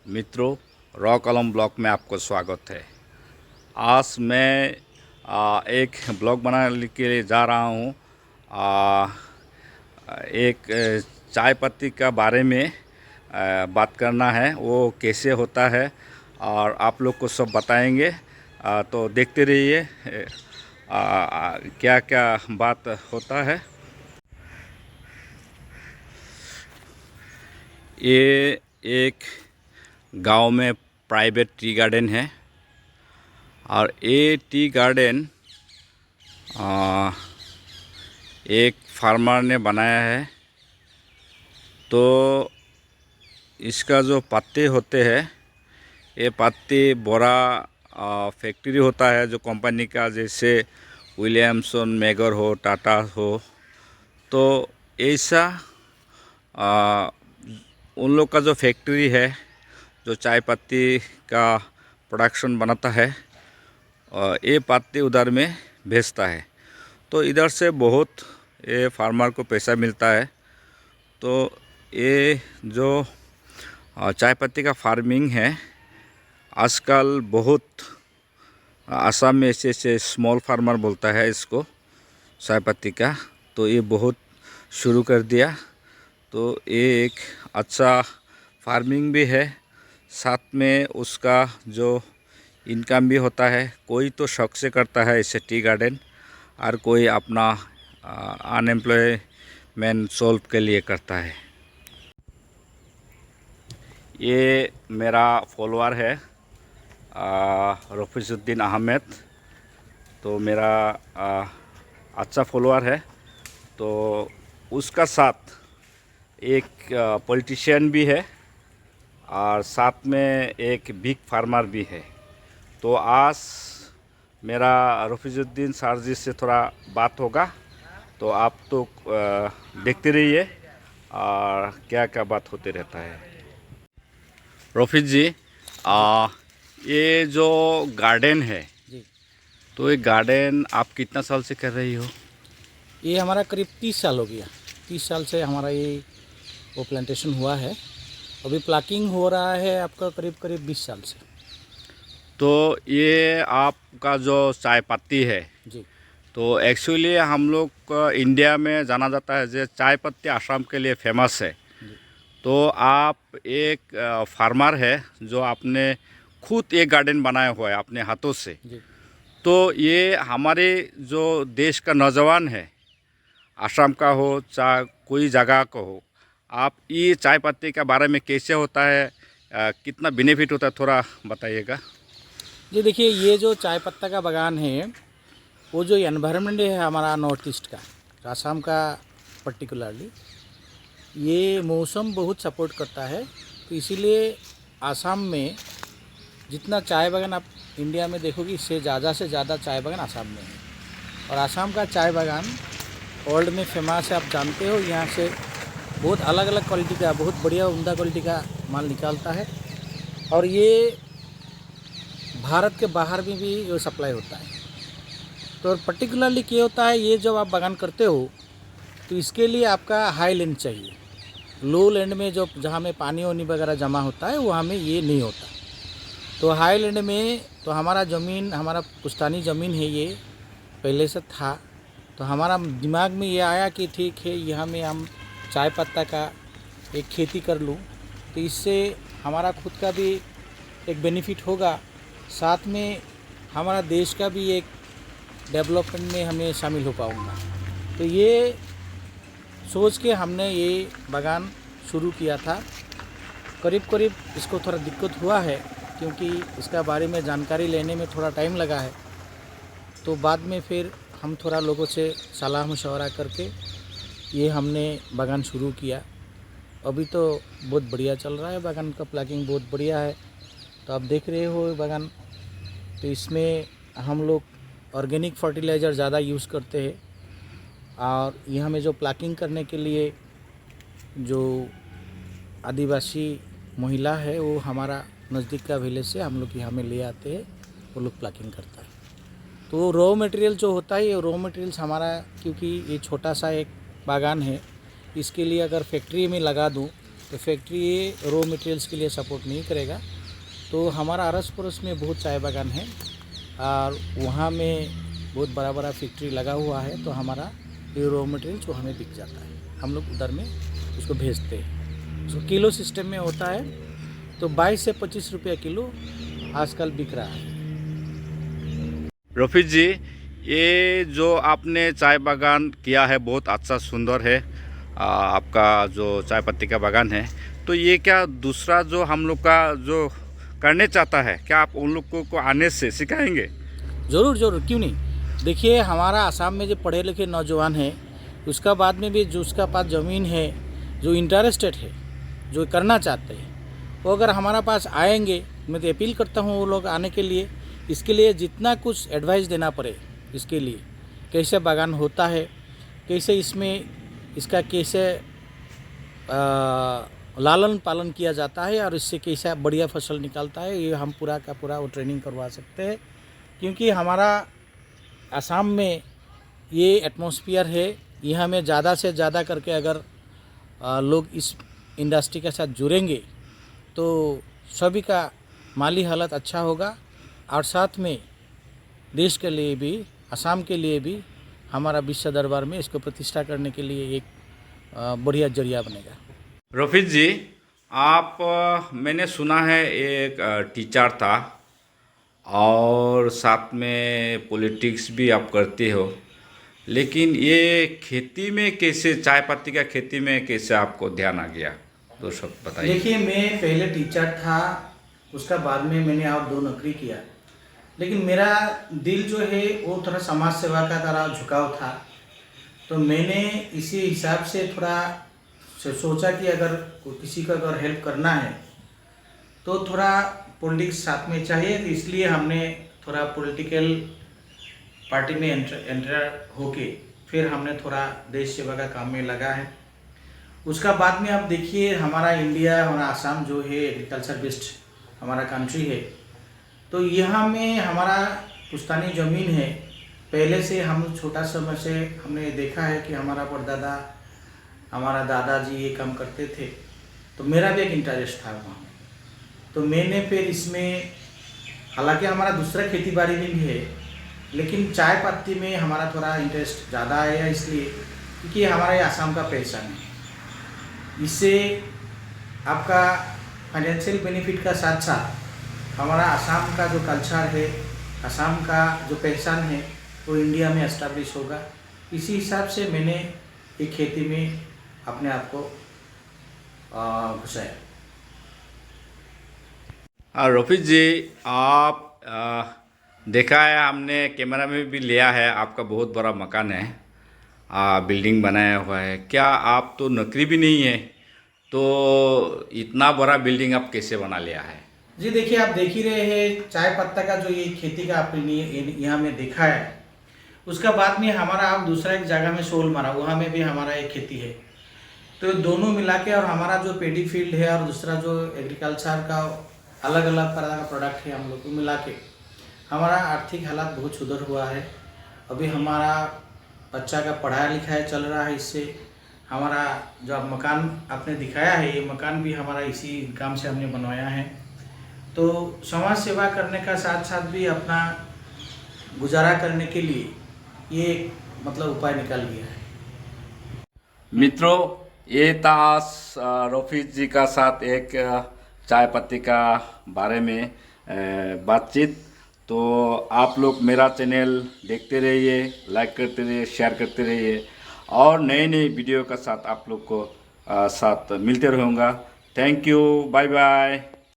मित्रों, raw column blog में आपको स्वागत है। आज मैं एक ब्लॉग बनाने के लिए जा रहा हूँ। एक चाय पत्ती का बारे में बात करना है, वो कैसे होता है और आप लोग को सब बताएंगे। तो देखते रहिए क्या क्या बात होता है। ये एक गांव में प्राइवेट टी गार्डन है और ये टी गार्डन एक फार्मर ने बनाया है। तो इसका जो पत्ते होते हैं, ये पत्ते बड़ा फैक्ट्री होता है जो कंपनी का, जैसे विलियमसन, मेगर हो, टाटा हो, तो ऐसा उन लोग का जो फैक्ट्री है जो चाय पत्ती का प्रोडक्शन बनाता है, ये पत्ती उधर में भेजता है। तो इधर से बहुत ये फार्मर को पैसा मिलता है। तो ये जो चाय पत्ती का फार्मिंग है, आजकल बहुत असम में ऐसे स्मॉल फार्मर बोलता है इसको, चाय पत्ती का। तो ये बहुत शुरू कर दिया। तो ये एक अच्छा फार्मिंग भी है, साथ में उसका जो इनकम भी होता है। कोई तो शौक से करता है इसे टी गार्डन, और कोई अपना अनएम्प्लॉयमेंट सॉल्व के लिए करता है। ये मेरा फॉलोअर है रफीजुद्दीन अहमद। तो मेरा अच्छा फॉलोअर है। तो उसका साथ एक पॉलिटिशियन भी है और साथ में एक बिग फार्मर भी है। तो आज मेरा रफीजुद्दीन सर जी से थोड़ा बात होगा। तो आप तो देखते रहिए और क्या क्या बात होते रहता है। रफीज जी, ये जो गार्डन है, जी, तो ये गार्डन आप कितना साल से कर रही हो? ये हमारा करीब 30 साल हो गया। 30 साल से हमारा ये वो प्लांटेशन हुआ है। अभी प्लाकिंग हो रहा है आपका करीब करीब 20 साल से। तो ये आपका जो चाय पत्ती है, जी, तो एक्चुअली हम लोग इंडिया में जाना जाता है जो चाय पत्ती असम के लिए फेमस है। जी, तो आप एक फार्मर है जो आपने खुद एक गार्डन बनाया हुआ है अपने हाथों से। जी। तो ये हमारे जो देश का नौजवान है, असम का हो चाहे कोई जगह का हो, आप ये चाय पत्ती के बारे में कैसे होता है, कितना बेनिफिट होता है, थोड़ा बताइएगा। जी देखिए, ये जो चाय पत्ता का बागान है, वो जो एनवायरनमेंट है हमारा नॉर्थ ईस्ट का, आसाम का पर्टिकुलरली, ये मौसम बहुत सपोर्ट करता है। तो इसीलिए आसाम में जितना चाय बागान आप इंडिया में देखोगे, इससे ज़्यादा से ज़्यादा चाय बागान आसाम में है। और आसाम का चाय बागान वर्ल्ड में फेमस है, आप जानते हो। यहाँ से बहुत अलग अलग क्वालिटी का, बहुत बढ़िया उम्दा क्वालिटी का माल निकालता है। और ये भारत के बाहर में भी ये सप्लाई होता है। तो पर्टिकुलरली क्या होता है, ये जब आप बागान करते हो तो इसके लिए आपका हाई लैंड चाहिए। लो लैंड में जो जहाँ में पानी वानी वगैरह जमा होता है, वहाँ में ये नहीं होता। तो हाई लैंड में तो हमारा ज़मीन, हमारा पुश्तैनी ज़मीन है, ये पहले से था। तो हमारा दिमाग में ये आया कि ठीक है, यहाँ में हम चाय पत्ता का एक खेती कर लूँ, तो इससे हमारा खुद का भी एक बेनिफिट होगा, साथ में हमारा देश का भी एक डेवलपमेंट में हमें शामिल हो पाऊँगा। तो ये सोच के हमने ये बागान शुरू किया था। करीब करीब इसको थोड़ा दिक्कत हुआ है, क्योंकि इसका बारे में जानकारी लेने में थोड़ा टाइम लगा है। तो बाद में फिर हम थोड़ा लोगों से सलाह मशवरा करके ये हमने बागान शुरू किया। अभी तो बहुत बढ़िया चल रहा है, बागान का प्लाकिंग बहुत बढ़िया है। तो आप देख रहे हो ये बागान। तो इसमें हम लोग ऑर्गेनिक फर्टिलाइज़र ज़्यादा यूज़ करते हैं। और यहाँ में जो प्लाकिंग करने के लिए जो आदिवासी महिला है, वो हमारा नज़दीक का विलेज से हम लोग यहाँ में ले आते हैं, वो लोग प्लाकिंग करता है। तो रॉ मटेरियल जो होता है, ये रॉ मटेरियल्स हमारा, क्योंकि ये छोटा सा एक बागान है, इसके लिए अगर फैक्ट्री में लगा दूँ तो तो फैक्ट्री ये रॉ मटेरियल्स के लिए सपोर्ट नहीं करेगा। तो हमारा अड़ोस पड़ोस में बहुत चाय बागान है और वहाँ में बहुत बड़ा बड़ा फैक्ट्री लगा हुआ है, तो हमारा ये रॉ मटेरियल्स वो हमें बिक जाता है, हम लोग उधर में उसको भेजते हैं। उसको किलो सिस्टम में होता है, तो 22 से 25 रुपये किलो आजकल बिक रहा है। रफीक जी, ये जो आपने चाय बागान किया है बहुत अच्छा सुंदर है। आपका जो चाय पत्ती का बागान है, तो ये क्या दूसरा जो हम लोग का जो करने चाहता है, क्या आप उन लोग को आने से सिखाएंगे? ज़रूर ज़रूर, क्यों नहीं। देखिए, हमारा आसाम में जो पढ़े लिखे नौजवान हैं, उसका बाद में भी जो उसका पास ज़मीन है, जो इंटरेस्टेड है, जो करना चाहते हैं, वो अगर हमारा पास आएंगे, मैं तो अपील करता हूँ वो लोग आने के लिए। इसके लिए जितना कुछ एडवाइस देना पड़े, इसके लिए कैसे बागान होता है, कैसे इसमें इसका कैसे लालन पालन किया जाता है और इससे कैसा बढ़िया फसल निकालता है, ये हम पूरा का पूरा वो ट्रेनिंग करवा सकते हैं। क्योंकि हमारा असम में ये एटमॉस्फेयर है, यहाँ में ज़्यादा से ज़्यादा करके अगर लोग इस इंडस्ट्री के साथ जुड़ेंगे तो सभी का माली हालत अच्छा होगा और साथ में देश के लिए भी, असम के लिए भी हमारा विश्व दरबार में इसको प्रतिष्ठा करने के लिए एक बढ़िया जरिया बनेगा। रफीक जी, आप मैंने सुना है एक टीचर था और साथ में पॉलिटिक्स भी आप करते हो, लेकिन ये खेती में कैसे, चाय पत्ती का खेती में कैसे आपको ध्यान आ गया, तो सब बताइए। देखिए, मैं पहले टीचर था, उसका बाद में मैंने और 2 नौकरी किया, लेकिन मेरा दिल जो है वो थोड़ा समाज सेवा का तरह झुकाव था। तो मैंने इसी हिसाब से थोड़ा सोचा कि अगर किसी को अगर हेल्प करना है तो थोड़ा पॉलिटिक्स साथ में चाहिए, तो इसलिए हमने थोड़ा पॉलिटिकल पार्टी में एंटर होके फिर हमने थोड़ा देश सेवा का काम में लगा है। उसका बाद में आप देखिए, हमारा इंडिया, हमारा आसाम जो है एग्रीकल्चर बेस्ड हमारा कंट्री है, तो यहाँ में हमारा पुश्तैनी ज़मीन है। पहले से हम छोटा समय से हमने देखा है कि हमारा परदादा, हमारा दादाजी ये काम करते थे, तो मेरा भी एक इंटरेस्ट था वहाँ में। तो मैंने फिर इसमें, हालांकि हमारा दूसरा खेती बाड़ी में भी है, लेकिन चाय पत्ती में हमारा थोड़ा इंटरेस्ट ज़्यादा आया, इसलिए क्योंकि हमारा ये आसाम का पहचान है। इससे आपका फाइनेंशियल बेनिफिट का साथ साथ हमारा आसाम का जो कल्चर है, आसाम का जो पहचान है, वो इंडिया में एस्टैब्लिश होगा। इसी हिसाब से मैंने एक खेती में अपने आप को घुसाया। रफीक जी, आप देखा है, हमने कैमरा में भी लिया है, आपका बहुत बड़ा मकान है, बिल्डिंग बनाया हुआ है। क्या आप तो नौकरी भी नहीं है, तो इतना बड़ा बिल्डिंग आप कैसे बना लिया है? जी देखिए, आप देख ही रहे हैं चाय पत्ता का जो ये खेती का आपने यहाँ में देखा है। उसका बाद में हमारा आप दूसरा एक जगह में शोल मारा, वहाँ में भी हमारा एक खेती है। तो दोनों मिला के, और हमारा जो पेडी फील्ड है और दूसरा जो एग्रीकल्चर का अलग अलग तरह का प्रोडक्ट है, हम लोग को मिला के हमारा आर्थिक हालात बहुत सुधर हुआ है। अभी हमारा बच्चा का पढ़ाई लिखाई चल रहा है। इससे हमारा जो आप मकान आपने दिखाया है, ये मकान भी हमारा इसी काम से हमने बनवाया है। तो समाज सेवा करने का साथ साथ भी अपना गुजारा करने के लिए ये मतलब उपाय निकाल लिया है। मित्रों, ये था रफीक जी का साथ एक चाय पत्ती का बारे में बातचीत। तो आप लोग मेरा चैनल देखते रहिए, लाइक करते रहिए, शेयर करते रहिए और नए नए वीडियो का साथ आप लोग को साथ मिलते रहूँगा। Thank you, bye bye.